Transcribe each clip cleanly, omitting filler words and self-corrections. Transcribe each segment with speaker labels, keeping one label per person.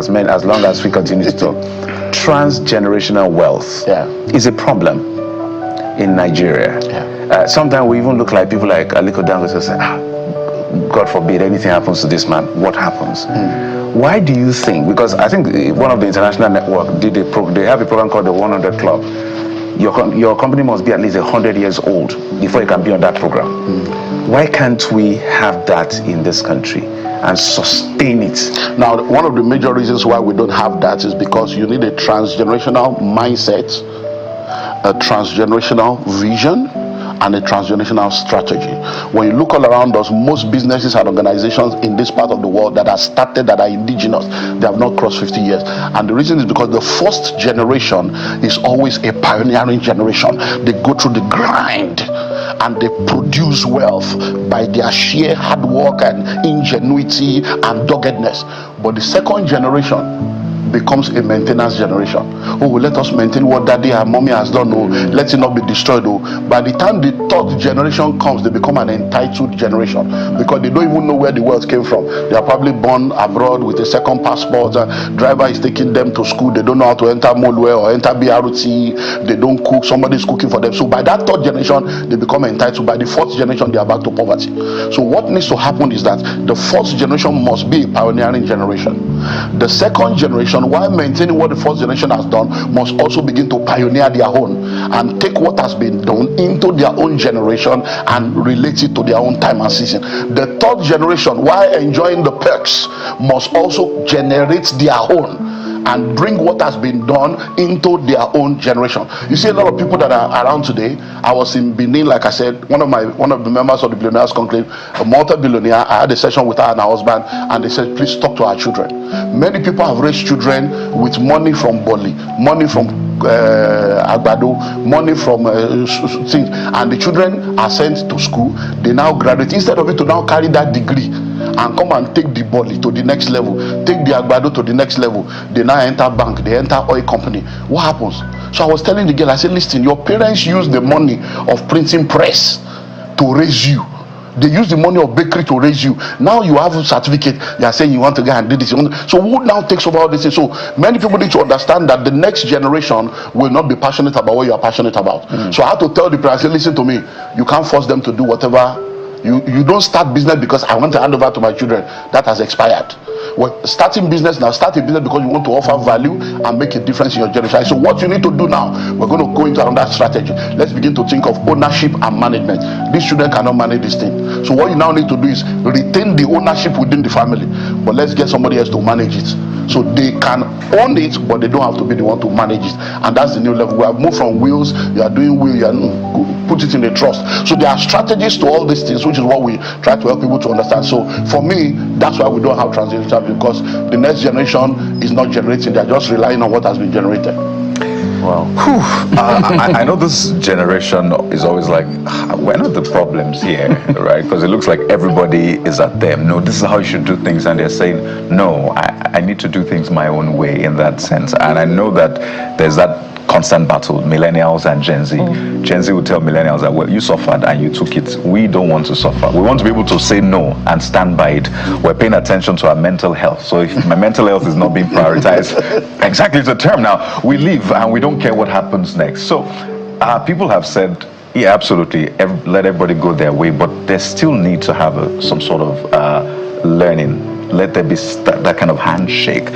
Speaker 1: as long as we continue to talk. Transgenerational wealth is a problem in Nigeria. Sometimes we even look like people like Aliko Dangote say, God forbid anything happens to this man. What happens? Why do you think? Because I think one of the international network did they have a program called the 100 Club. Your company must be at least 100 years old before you can be on that program. Why can't we have that in this country and sustain it?
Speaker 2: Now, one of the major reasons why we don't have that is because you need a transgenerational mindset, a transgenerational vision, and a transgenerational strategy. When you look all around us, most businesses and organizations in this part of the world that are started, that are indigenous, they have not crossed 50 years. And the reason is because the first generation is always a pioneering generation. They go through the grind and they produce wealth by their sheer hard work and ingenuity and doggedness. But the second generation becomes a maintenance generation. Let us maintain what daddy and mommy has done. Let it not be destroyed. By the time the third generation comes, they become an entitled generation because they don't even know where the wealth came from. They are probably born abroad with a second passport. Driver is taking them to school. They don't know how to enter Molwe or enter BRT. They don't cook. Somebody is cooking for them. So by that third generation, they become entitled. By the fourth generation, they are back to poverty. So what needs to happen is that the fourth generation must be a pioneering generation. The second generation, while maintaining what the first generation has done, must also begin to pioneer their own and take what has been done into their own generation and relate it to their own time and season. The third generation, while enjoying the perks, must also generate their own and bring what has been done into their own generation. You see a lot of people that are around today. I was in Benin, like I said, one of the members of the Billionaires Conclave, a multi-billionaire. I had a session with her and her husband, and they said, please talk to our children. Many people have raised children with money from Boli, money from Agbado, money from things, and the children are sent to school. They now graduate. Instead of it to now carry that degree and come and take the Boli to the next level, take the Agbado to the next level, they now enter bank, they enter oil company. What happens? So I was telling the girl, I said, listen, your parents use the money of printing press to raise you. They use the money of bakery to raise you. Now you have a certificate. You are saying you want to go and do this. So who now takes over all this? So many people need to understand that the next generation will not be passionate about what you are passionate about. So I had to tell the parents, listen to me. You can't force them to do whatever. You don't start business because I want to hand over to my children. That has expired. Well, starting business now, start a business because you want to offer value and make a difference in your generation. So what you need to do now, we're going to go into another strategy. Let's begin to think of ownership and management. These children cannot manage this thing. So what you now need to do is retain the ownership within the family, but let's get somebody else to manage it. So they can own it, but they don't have to be the one to manage it. And that's the new level. We have moved from wills, you are doing will, you are put it in a trust. So there are strategies to all these things, which is what we try to help people to understand. So for me, that's why we don't have transition, because the next generation is not generating, they're just relying on what has been generated.
Speaker 1: Wow. I know this generation is always like, we're not the problems here, right? Because it looks like everybody is at them. No, this is how you should do things. And they're saying, no, I need to do things my own way in that sense. And I know that there's that constant battle, millennials and Gen Z. Gen Z will tell millennials that, well, you suffered and you took it. We don't want to suffer. We want to be able to say no and stand by it. We're paying attention to our mental health. So if my mental health is not being prioritized, exactly the term now, we leave and we don't care what happens next. So people have said, yeah, absolutely, let everybody go their way, but they still need to have some sort of learning. Let there be that kind of handshake.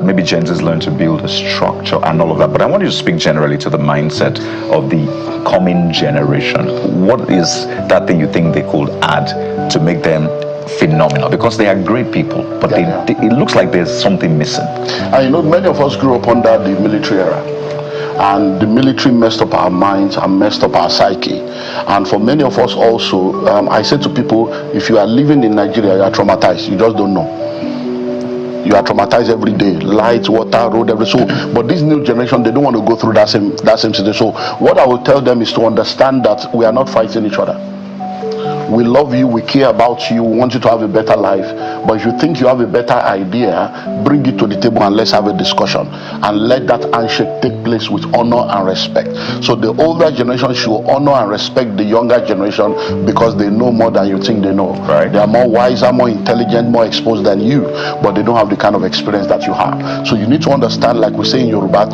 Speaker 1: Maybe Gen Z's learn to build a structure and all of that. But I want you to speak generally to the mindset of the coming generation. What is that thing you think they could add to make them phenomenal? Because they are great people, but it looks like there's something missing.
Speaker 2: And you know, many of us grew up under the military era. And the military messed up our minds and messed up our psyche. And for many of us also, I said to people, if you are living in Nigeria, you are traumatized. You just don't know. You are traumatized every day. Light, water, road, everything. So, but this new generation, they don't want to go through that same situation. So what I will tell them is to understand that we are not fighting each other. We love you, we care about you, we want you to have a better life, But if you think you have a better idea, bring it to the table and let's have a discussion. And let that handshake take place with honor and respect. So the older generation should honor and respect the younger generation because they know more than you think they know.
Speaker 1: Right.
Speaker 2: They are more wiser, more intelligent, more exposed than you, but they don't have the kind of experience that you have. So you need to understand, like we say in Yoruba,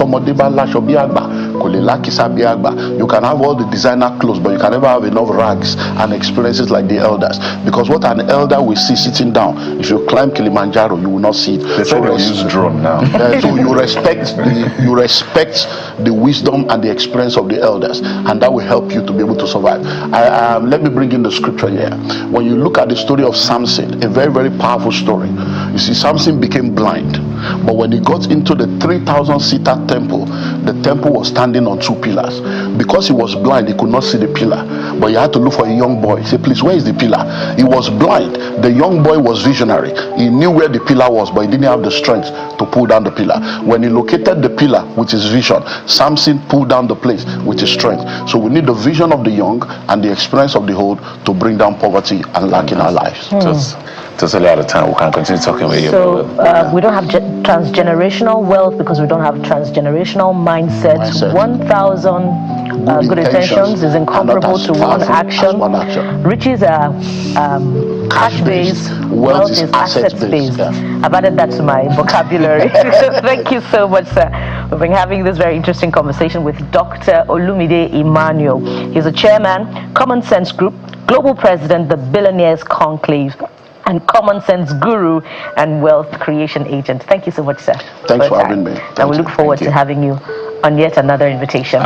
Speaker 2: you can have all the designer clothes, but you can never have enough rags and experiences like the elders. Because what an elder will see sitting down, if you climb Kilimanjaro, you will not see it.
Speaker 1: They say they use drone now.
Speaker 2: So you respect the wisdom and the experience of the elders, and that will help you to be able to survive. Let me bring in the scripture here. When you look at the story of Samson, a very, very powerful story. You see, Samson became blind, but when he got into the 3,000-seater temple, the temple was standing on two pillars. Because he was blind, he could not see the pillar, but he had to look for a young boy. He said, please, where is the pillar? He was blind. The young boy was visionary. He knew where the pillar was, but he didn't have the strength to pull down the pillar. When he located the pillar with his vision, Samson pulled down the place with his strength. So we need the vision of the young and the experience of the old to bring down poverty and lack in our lives.
Speaker 1: Just a lot of time. We can continue talking with you.
Speaker 3: So we don't have transgenerational wealth because we don't have transgenerational mindsets. 1,000 good intentions is incomparable to one action. Riches are cash-based, wealth is asset-based. Yeah. I've added that to my vocabulary. Thank you so much, sir. We've been having this very interesting conversation with Dr. Olumide Emmanuel. He's a chairman, Common Sense Group, global president, the Billionaires Conclave, and common sense guru and wealth creation agent. Thank you so much, sir.
Speaker 2: Thanks for having me.
Speaker 3: And we look forward to having you on yet another invitation.